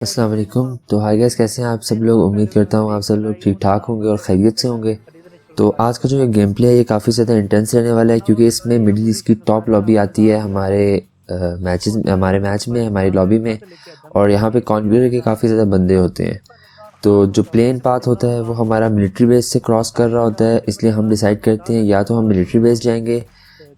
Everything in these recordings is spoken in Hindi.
अस्सलाम वालेकुम। तो हाय गाइस, कैसे हैं आप सब लोग। उम्मीद करता हूँ आप सब लोग ठीक ठाक होंगे और खैरियत से होंगे। तो आज का जो ये गेम प्ले है ये काफ़ी ज़्यादा इंटेंस रहने वाला है, क्योंकि इसमें मिडिल ईस्ट की टॉप लॉबी आती है हमारे मैच में, हमारी लॉबी में। और यहाँ पे कॉन्क्रीटर के काफ़ी ज़्यादा बंदे होते हैं। तो जो प्लेन पाथ होता है वो हमारा मिलिट्री बेस से क्रॉस कर रहा होता है, इसलिए हम डिसाइड करते हैं या तो हम मिलिट्री बेस जाएंगे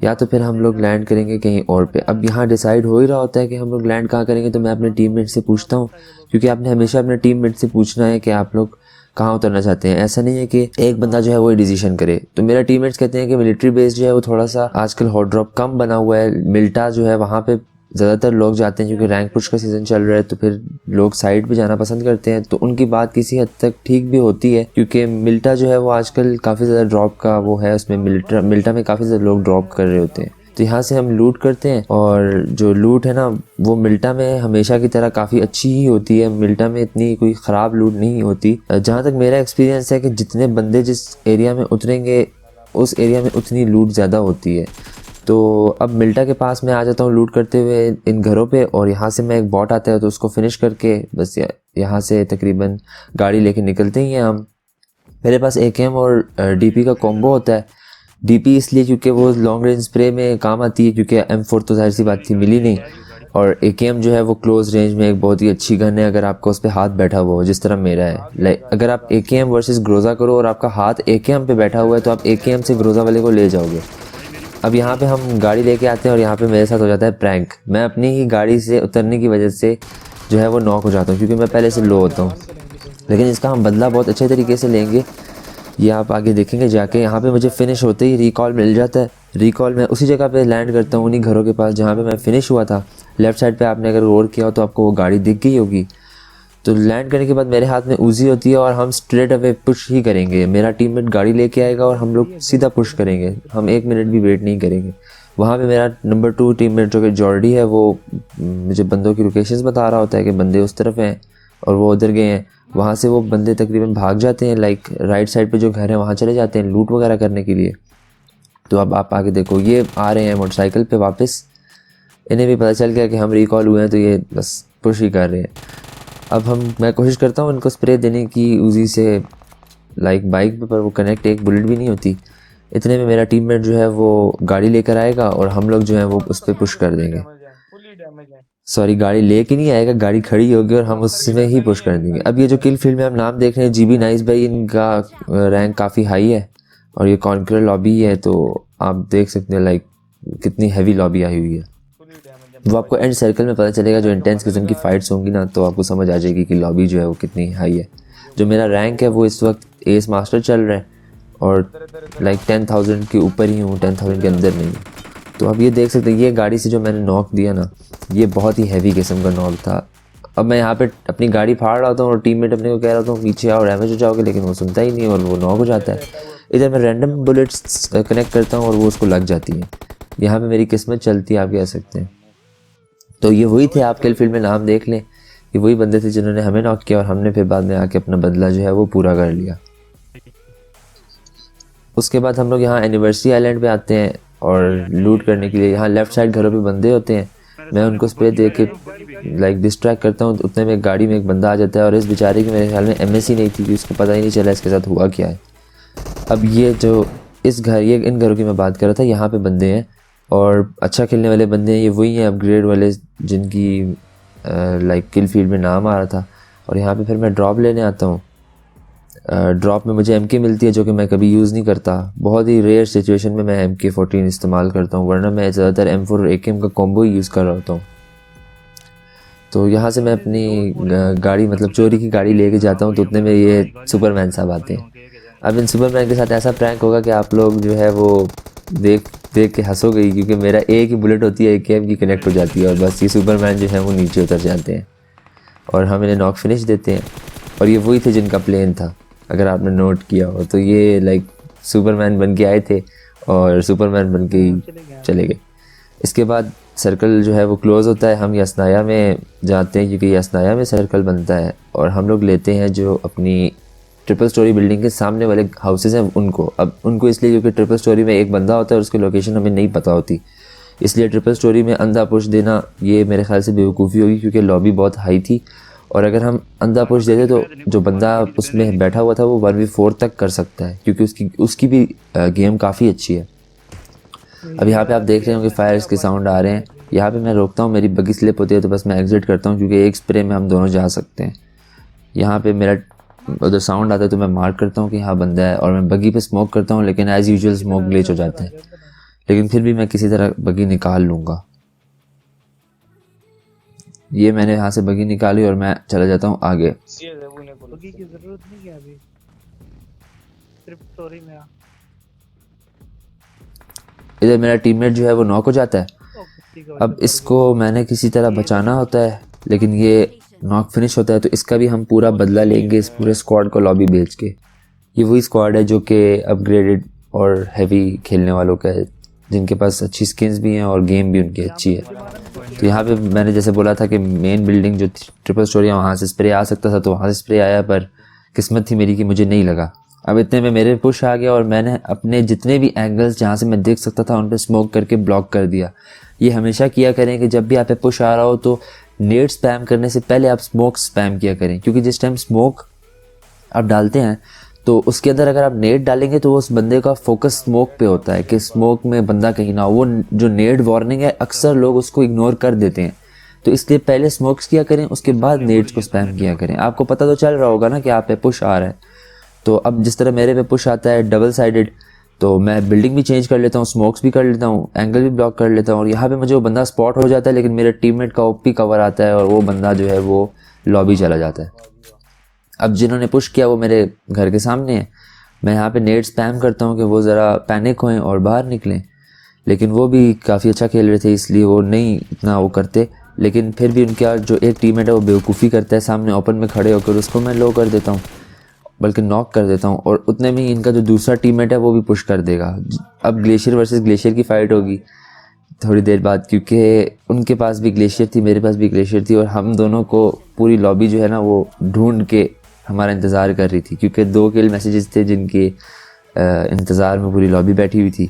या तो फिर हम लोग लैंड करेंगे कहीं और पे। अब यहाँ डिसाइड हो ही रहा होता है कि हम लोग लैंड कहाँ करेंगे, तो मैं अपने टीममेट से पूछता हूँ, क्योंकि आपने हमेशा अपने टीममेट से पूछना है कि आप लोग कहाँ उतरना चाहते हैं। ऐसा नहीं है कि एक बंदा जो है वो डिसीजन करे। तो मेरा टीममेट्स कहते हैं कि मिलिट्री बेस जो है वो थोड़ा सा आजकल हॉट ड्रॉप कम बना हुआ है, मिल्टा जो है वहाँ पे ज़्यादातर लोग जाते हैं, क्योंकि रैंक पुश का सीज़न चल रहा है, तो फिर लोग साइड पे जाना पसंद करते हैं। तो उनकी बात किसी हद तक ठीक भी होती है, क्योंकि मिल्टा जो है वो आजकल काफ़ी ज़्यादा ड्रॉप का वो है, उसमें मिल्टा में काफ़ी ज़्यादा लोग ड्रॉप कर रहे होते हैं। तो यहाँ से हम लूट करते हैं, और जो लूट है ना वो मिल्टा में हमेशा की तरह काफ़ी अच्छी ही होती है। मिल्टा में इतनी कोई ख़राब लूट नहीं होती। जहाँ तक मेरा एक्सपीरियंस है कि जितने बंदे जिस एरिया में उतरेंगे उस एरिया में उतनी लूट ज़्यादा होती है। तो अब मिल्टा के पास मैं आ जाता हूँ लूट करते हुए इन घरों पे, और यहाँ से मैं एक बॉट आता है तो उसको फिनिश करके बस यहाँ से तकरीबन गाड़ी लेके निकलते ही हैं हम। मेरे पास AKM और DP का कॉम्बो होता है। DP इसलिए क्योंकि वो लॉन्ग रेंज स्प्रे में काम आती है, क्योंकि M4 तो जाहिर सी बात थी मिली नहीं, और AKM जो है वो क्लोज रेंज में एक बहुत ही अच्छी गन है अगर आपका उस पर हाथ बैठा हुआ हो, जिस तरह मेरा है। लाइक अगर आप AKM वर्सेस ग्रोजा करो और आपका हाथ AKM पे बैठा हुआ है तो आप AKM से ग्रोजा वाले को ले जाओगे। अब यहाँ पे हम गाड़ी लेके आते हैं और यहाँ पे मेरे साथ हो जाता है प्रैंक। मैं अपनी ही गाड़ी से उतरने की वजह से जो है वो नॉक हो जाता हूँ, क्योंकि मैं पहले से लो होता हूँ। लेकिन इसका हम बदला बहुत अच्छे तरीके से लेंगे, ये आप आगे देखेंगे जाके। यहाँ पे मुझे फिनिश होते ही रिकॉल मिल जाता है। रिकॉल मैं उसी जगह पे लैंड करता हूँ, उन्हीं घरों के पास जहाँ पे मैं फिनिश हुआ था। लेफ्ट साइड पे आपने अगर गौर किया हो तो आपको वो गाड़ी दिख गई होगी। तो लैंड करने के बाद मेरे हाथ में उजी होती है और हम स्ट्रेट अवे पुश ही करेंगे। मेरा टीममेट गाड़ी लेके आएगा और हम लोग सीधा पुश करेंगे, हम 1 मिनट भी वेट नहीं करेंगे। वहाँ पे मेरा नंबर 2 टीममेट जो कि जॉर्डी है वो मुझे बंदों की लोकेशंस बता रहा होता है कि बंदे उस तरफ हैं और वो उधर गए हैं। वहाँ से वो बंदे तकरीबन भाग जाते हैं, लाइक राइट साइड पे जो घर है वहाँ चले जाते हैं लूट वगैरह करने के लिए। तो अब आप आगे देखो, ये आ रहे हैं मोटरसाइकिल पे वापस। इन्हें भी पता चल गया कि हम रिकॉल हुए हैं, तो ये बस पुश ही कर रहे हैं। अब मैं कोशिश करता हूँ इनको स्प्रे देने की उजी से, लाइक बाइक पे, पर वो कनेक्ट एक बुलेट भी नहीं होती। इतने में मेरा टीममेट जो है वो गाड़ी लेकर आएगा और हम लोग जो है वो उस पर पुश कर देंगे। सॉरी, गाड़ी लेके नहीं आएगा, गाड़ी खड़ी होगी और हम उसमें ही पुश कर देंगे। अब ये जो किल फील्ड में हम नाम देख रहे हैं, GB नाइस भाई, इनका रैंक काफ़ी हाई है और ये कॉन्करर लॉबी है। तो आप देख सकते हैं लाइक कितनी हैवी लॉबी आई हुई है। वो आपको एंड सर्कल में पता चलेगा, जो इंटेंस किस्म की फाइट्स होंगी ना, तो आपको समझ आ जाएगी कि लॉबी जो है वो कितनी हाई है। जो मेरा रैंक है वो इस वक्त एस मास्टर चल रहा है और लाइक 10,000 के ऊपर ही हूँ, 10,000 के अंदर नहीं। तो अब ये देख सकते हैं, ये गाड़ी से जो मैंने नॉक दिया ना, ये बहुत ही हैवी किस्म का नॉक था। अब मैं यहाँ पे अपनी गाड़ी फाड़ रहा था और टीममेट अपने को कह रहा था पीछे आओ डैमेज हो जाओगे, लेकिन वो सुनता ही नहीं और वो नॉक हो जाता है। इधर मैं रैंडम बुलेट्स कनेक्ट करता हूँ और वो उसको लग जाती है। यहाँ पे मेरी किस्मत चलती है, आप कह सकते हैं। तो ये वही थे, आप किल फील्ड में नाम देख लें, ये वही बंदे थे जिन्होंने हमें नॉक किया और हमने फिर बाद में आके अपना बदला जो है वो पूरा कर लिया। उसके बाद हम लोग यहाँ एनिवर्सरी आइलैंड पे आते हैं और लूट करने के लिए। यहाँ लेफ्ट साइड घरों पे बंदे होते हैं, मैं उनको स्प्रे दे के लाइक डिस्ट्रैक्ट करता हूँ। उतने में गाड़ी में एक बंदा आ जाता है और इस बेचारे की मेरे ख्याल में MSC नहीं थी, उसको पता ही नहीं चला इसके साथ हुआ क्या है। अब ये जो ये इन घरों की मैं बात कर रहा था, यहाँ पे बंदे हैं और अच्छा खेलने वाले बंदे हैं। ये वही हैं अपग्रेड वाले जिनकी लाइक किल फील्ड में नाम आ रहा था। और यहाँ पे फिर मैं ड्रॉप लेने आता हूँ। ड्रॉप में मुझे MK मिलती है, जो कि मैं कभी यूज़ नहीं करता। बहुत ही रेयर सिचुएशन में मैं MK14 इस्तेमाल करता हूँ, वरना मैं ज़्यादातर M4 और AKM का कॉम्बो ही यूज़ कर रहा होता हूँ। तो यहाँ से मैं अपनी गाड़ी मतलब चोरी की गाड़ी लेके जाता हूँ, तो उतने में ये सुपरमैन साहब आते हैं। अब इन सुपरमैन के साथ ऐसा प्रैंक होगा कि आप लोग जो है वो देख के हंसोगे, क्योंकि मेरा एक ही बुलेट होती है, AKM की कनेक्ट हो जाती है और बस ये सुपरमैन जो है वो नीचे उतर जाते हैं और हम इन्हें नॉक फिनिश देते हैं। और ये वही थे जिनका प्लेन था, अगर आपने नोट किया हो तो। ये लाइक सुपरमैन बन के आए थे और सुपरमैन बन के ही चले गए। इसके बाद सर्कल जो है वो क्लोज़ होता है, हम यसनाया में जाते हैं, क्योंकि यसनाया में सर्कल बनता है और हम लोग लेते हैं जो अपनी ट्रिपल स्टोरी बिल्डिंग के सामने वाले हाउसेस हैं उनको। अब उनको इसलिए क्योंकि ट्रिपल स्टोरी में एक बंदा होता है और उसकी लोकेशन हमें नहीं पता होती, इसलिए ट्रिपल स्टोरी में अंधा पुश देना ये मेरे ख्याल से बेवकूफ़ी होगी, क्योंकि लॉबी बहुत हाई थी और अगर हम अंधा पुश देते तो जो बंदा उसमें बैठा हुआ था वो 1v4 तक कर सकता है, क्योंकि उसकी भी गेम काफ़ी अच्छी है। अब यहाँ पे आप देख रहे हो कि फायर्स के साउंड आ रहे हैं। यहाँ पे मैं रोकता हूँ, मेरी बग्गी स्लिप होती है तो बस मैं एग्जिट करता हूँ, क्योंकि एक स्प्रे में हम दोनों जा सकते हैं। यहाँ पे मेरा उधर साउंड आता है तो मैं मार्क करता हूँ कि हाँ बंदा है, और मैं बग्गी पे स्मोक करता हूँ, लेकिन एज़ यूजुअल स्मोक ग्लिच हो जाता है, लेकिन फिर भी मैं किसी तरह बग्गी निकाल लूँगा। ये मैंने यहाँ से बग्गी निकाली और मैं चला जाता हूँ आगे। बग्गी की जरूरत नहीं है अभी, सिर्फ स्टोरी में आ। इधर मेरा टीममेट जो है वो नॉक हो जाता है। अब इसको मैंने किसी तरह बचाना होता है, लेकिन ये नॉक फिनिश होता है, तो इसका भी हम पूरा बदला लेंगे इस पूरे स्क्वाड को लॉबी भेज के। ये वही स्क्वाड है जो कि अपग्रेडेड और हैवी खेलने वालों का है, जिनके पास अच्छी स्किन्स भी हैं और गेम भी उनकी अच्छी है। तो यहाँ पे मैंने जैसे बोला था कि मेन बिल्डिंग जो ट्रिपल स्टोरी है वहाँ से स्प्रे आ सकता था, तो वहाँ से स्प्रे आया, पर किस्मत थी मेरी कि मुझे नहीं लगा। अब इतने में मेरे पुश आ गया और मैंने अपने जितने भी एंगल्स जहाँ से मैं देख सकता था उन पर स्मोक करके ब्लॉक कर दिया। ये हमेशा किया करें कि जब भी आप पे पुश आ रहा हो तो नेट स्पैम करने से पहले आप स्मोक स्पैम किया करें, क्योंकि जिस टाइम स्मोक आप डालते हैं तो उसके अंदर अगर आप नेट डालेंगे तो उस बंदे का फोकस स्मोक पे होता है कि स्मोक में बंदा कहीं ना हो। वो जो नेट वार्निंग है अक्सर लोग उसको इग्नोर कर देते हैं, तो इसलिए पहले स्मोक्स किया करें, उसके बाद नेट्स को स्पैम किया करें। आपको पता तो चल रहा होगा ना कि आप पे पुश आ रहा है। तो अब जिस तरह मेरे पे पुश आता है डबल साइडेड, तो मैं बिल्डिंग भी चेंज कर लेता हूँ, स्मोक्स भी कर लेता हूँ, एंगल भी ब्लॉक कर लेता हूँ, और यहाँ पे मुझे वो बंदा स्पॉट हो जाता है, लेकिन मेरे टीममेट का ओपी कवर आता है और वो बंदा जो है वो लॉबी चला जाता है। अब जिन्होंने पुश किया वो मेरे घर के सामने है। मैं यहाँ पे नेट स्पैम करता हूँ कि वो ज़रा पैनिक होएं और बाहर निकलें, लेकिन वो भी काफ़ी अच्छा खेल रहे थे इसलिए वो नहीं इतना वो करते, लेकिन फिर भी उनका जो एक टीममेट है वो बेवकूफ़ी करता है, सामने ओपन में खड़े होकर उसको मैं लो कर देता हूँ, बल्कि नॉक कर देता हूँ, और उतने में ही इनका जो दूसरा टीममेट है वो भी पुश कर देगा। अब ग्लेशियर वर्सेस ग्लेशियर की फ़ाइट होगी थोड़ी देर बाद, क्योंकि उनके पास भी ग्लेशियर थी, मेरे पास भी ग्लेशियर थी, और हम दोनों को पूरी लॉबी जो है ना वो ढूंढ के हमारा इंतज़ार कर रही थी, क्योंकि 2 किल मैसेजेस थे जिनके इंतज़ार में पूरी लॉबी बैठी हुई थी,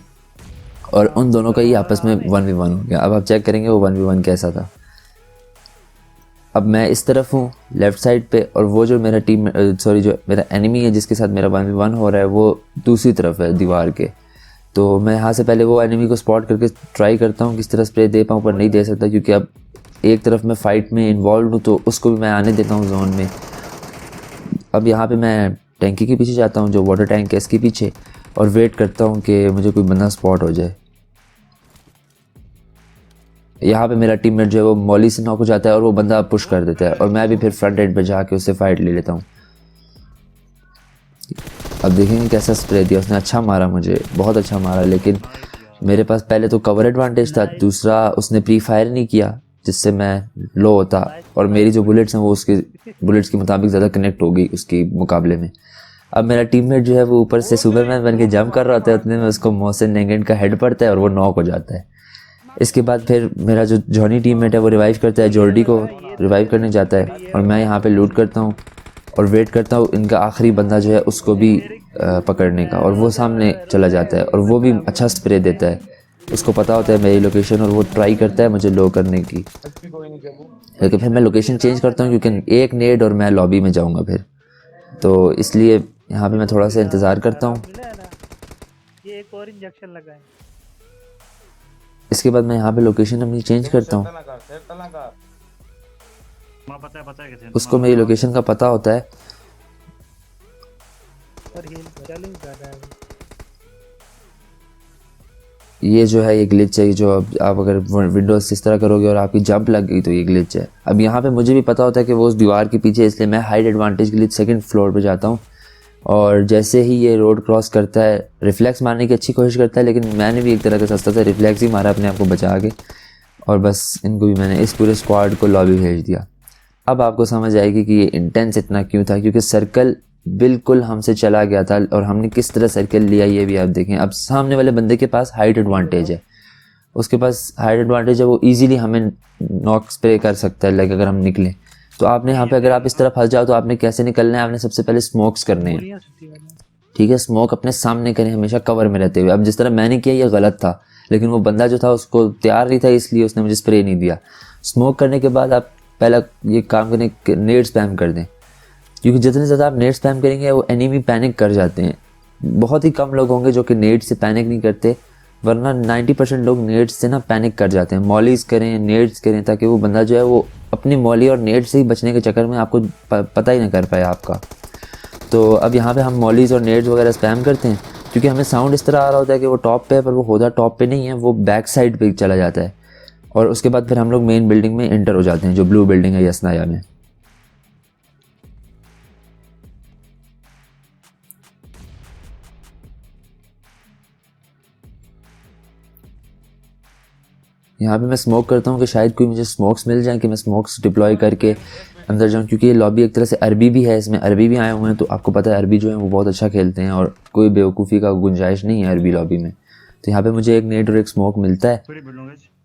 और उन दोनों का ही आपस में 1v1 हो गया। अब आप चेक करेंगे वो 1v1 कैसा था। अब मैं इस तरफ हूँ लेफ़्ट साइड पे, और वो जो मेरा जो मेरा एनिमी है जिसके साथ मेरा 1v1 हो रहा है वो दूसरी तरफ है दीवार के। तो मैं यहाँ से पहले वो एनिमी को स्पॉट करके ट्राई करता हूँ किस तरह स्प्रे दे पाऊँ, पर नहीं दे सकता, क्योंकि अब एक तरफ मैं फ़ाइट में इन्वॉल्व हूँ तो उसको भी मैं आने देता हूँ जोन में। अब यहाँ पे मैं टैंकी के पीछे जाता हूँ, जो वाटर टैंक है इसके पीछे, और वेट करता हूँ कि मुझे कोई बंदा स्पॉट हो जाए। यहाँ पे मेरा टीममेट जो है वो मॉली से नॉक हो जाता है और वो बंदा पुश कर देता है, और मैं भी फिर फ्रंट एंड पे जाके उससे फाइट ले लेता हूँ। अब देखेंगे कैसा स्प्रे दिया उसने। अच्छा मारा, मुझे बहुत अच्छा मारा, लेकिन मेरे पास पहले तो कवर एडवांटेज था, दूसरा उसने प्री फायर नहीं किया जिससे मैं लो होता, और मेरी जो बुलेट्स हैं वो उसके बुलेट्स के मुताबिक ज़्यादा कनेक्ट हो गई उसके मुकाबले में। अब मेरा टीममेट जो है वो ऊपर से सुपरमैन बन के जंप कर रहा होता है, उतने में उसको मोहसिन नेगेंड का हेड पड़ता है और वो नॉक हो जाता है। इसके बाद फिर मेरा जो जॉनी टीममेट है वो रिवाइव करता है, जॉर्डी को रिवाइव करने जाता है, और मैं यहाँ पे लूट करता हूँ और वेट करता हूँ इनका आखिरी बंदा जो है उसको भी पकड़ने का, और वो सामने चला जाता है और वो भी अच्छा स्प्रे देता है, उसको पता होता है मेरी लोकेशन और वो ट्राई करता है मुझे लो करने की, लेकिन फिर मैं लोकेशन चेंज करता हूँ क्योंकि एक नेड और मैं लॉबी में जाऊँगा फिर, तो इसलिए यहाँ पे मैं थोड़ा सा इंतज़ार करता हूँ। ये एक और इंजेक्शन लगाएं। इसके बाद मैं यहाँ पे लोकेशन अपनी चेंज करता हूँ, उसको मेरी लोकेशन का पता होता है। ये जो है ये ग्लिच है, जो अब आप अगर विंडोज से इस तरह करोगे और आपकी जंप लग गई तो ये ग्लिच है। अब यहाँ पे मुझे भी पता होता है कि वो उस दीवार के पीछे, इसलिए मैं हाइड एडवांटेज के लिए सेकंड फ्लोर पे जाता हूँ, और जैसे ही ये रोड क्रॉस करता है रिफ्लेक्स मारने की अच्छी कोशिश करता है, लेकिन मैंने भी एक तरह का सस्ता सा रिफ्लेक्स ही मारा अपने आप को बचा के, और बस इनको भी मैंने इस पूरे स्क्वाड को लॉबी भेज दिया। अब आपको समझ आएगी कि ये इंटेंस इतना क्यों था, क्योंकि सर्कल बिल्कुल हमसे चला गया था और हमने किस तरह सर्कल लिया ये भी आप देखें। अब सामने वाले बंदे के पास हाइट एडवांटेज है, उसके पास हाइट एडवांटेज है, वो इजीली हमें नॉक स्प्रे कर सकता है लाइक अगर हम निकलें। तो आपने यहाँ पे अगर आप इस तरह फंस जाओ तो आपने कैसे निकलना है, आपने सबसे पहले स्मोक्स करने हैं, ठीक है। स्मोक अपने सामने करें हमेशा कवर में रहते हुए। अब जिस तरह मैंने किया ये गलत था, लेकिन वो बंदा जो था उसको तैयार नहीं था, इसलिए उसने मुझे स्प्रे नहीं दिया। स्मोक करने के बाद आप पहला ये काम करें कि नेट स्पैम कर दें, क्योंकि जितने ज़्यादा आप नेट स्पैम करेंगे वो एनिमी पैनिक कर जाते हैं। बहुत ही कम लोग होंगे जो कि नेट से पैनिक नहीं करते, वरना 90% लोग नेट से ना पैनिक कर जाते हैं। मॉलीज करें, नेट्स करें, ताकि वो बंदा जो है वो अपनी मॉली और नेट से ही बचने के चक्कर में आपको पता ही ना कर पाए आपका। तो अब यहाँ पे हम मॉलीज और नेट्स वगैरह स्पैम करते हैं, क्योंकि हमें साउंड इस तरह आ रहा होता है कि वो टॉप पे है, पर वो होता टॉप पे नहीं है, वो बैक साइड पे चला जाता है। और उसके बाद फिर हम लोग मेन बिल्डिंग में एंटर हो जाते हैं, जो ब्लू बिल्डिंग है यसनाया में। यहाँ पे मैं स्मोक करता हूँ कि शायद कोई मुझे स्मोक्स मिल जाए कि मैं स्मोक्स डिप्लॉय करके अंदर जाऊँ, क्योंकि ये लॉबी एक तरह से अरबी भी है, इसमें अरबी भी आए हुए हैं। तो आपको पता है अरबी जो है वो बहुत अच्छा खेलते हैं और कोई बेवकूफ़ी का गुंजाइश नहीं है अरबी लॉबी में। तो यहाँ पे मुझे एक नेट और एक स्मोक मिलता है।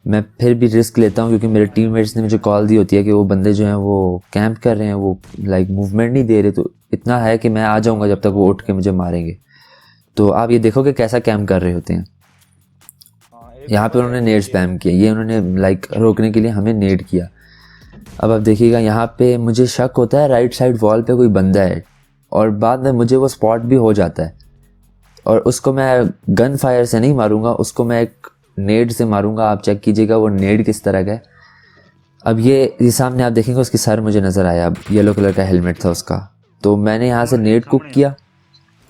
मैं फिर भी रिस्क लेता हूँ, क्योंकि मेरे टीममेट्स ने मुझे कॉल दी होती है कि वो बंदे जो हैं वो कैंप कर रहे हैं, वो लाइक मूवमेंट नहीं दे रहे। तो इतना है कि मैं आ जाऊँगा जब तक वो उठ के मुझे मारेंगे। तो आप ये देखो कि कैसा कैंप कर रहे होते हैं। यहाँ पे उन्होंने नेट स्पैम किया, ये उन्होंने लाइक रोकने के लिए हमें नेट किया। अब आप देखिएगा यहाँ पे मुझे शक होता है राइट साइड वॉल पे कोई बंदा है, और बाद में मुझे वो स्पॉट भी हो जाता है, और उसको मैं गन फायर से नहीं मारूंगा, उसको मैं एक नेट से मारूंगा। आप चेक कीजिएगा वो नेट किस तरह का है। अब ये सामने आप देखेंगे उसकी सर मुझे नज़र आया, अब येलो कलर का हेलमेट था उसका। तो मैंने यहाँ से नेट कुक किया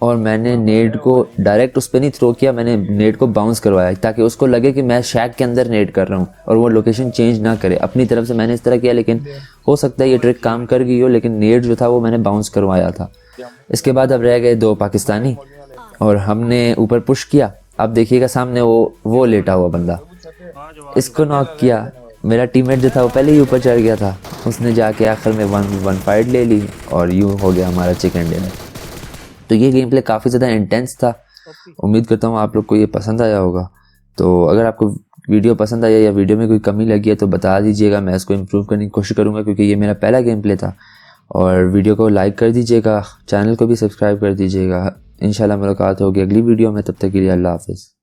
और मैंने नेट को डायरेक्ट उस पर नहीं थ्रो किया, मैंने नेट को बाउंस करवाया ताकि उसको लगे कि मैं शैक के अंदर नेट कर रहा हूँ और वो लोकेशन चेंज ना करे। अपनी तरफ से मैंने इस तरह किया, लेकिन हो सकता है ये ट्रिक काम कर गई हो, लेकिन नेट जो था वो मैंने बाउंस करवाया था। इसके बाद अब रह गए 2 पाकिस्तानी और हमने ऊपर पुश किया। अब देखिएगा सामने वो लेटा हुआ बंदा, इसको नॉक किया। मेरा टीममेट जो था वो पहले ही ऊपर चढ़ गया था, उसने जाके आखिर में 1v1 फाइट ले ली और यूँ हो गया हमारा चिकन डिनर। तो ये गेम प्ले काफ़ी ज़्यादा इंटेंस था। उम्मीद करता हूँ आप लोग को ये पसंद आया होगा। तो अगर आपको वीडियो पसंद आया या वीडियो में कोई कमी लगी है तो बता दीजिएगा, मैं इसको इम्प्रूव करने की कोशिश करूँगा, क्योंकि ये मेरा पहला गेम प्ले था। और वीडियो को लाइक कर दीजिएगा, चैनल को भी सब्सक्राइब कर दीजिएगा। इंशाल्लाह मुलाकात होगी अगली वीडियो में, तब तक के लिए अल्लाह हाफ़िज़।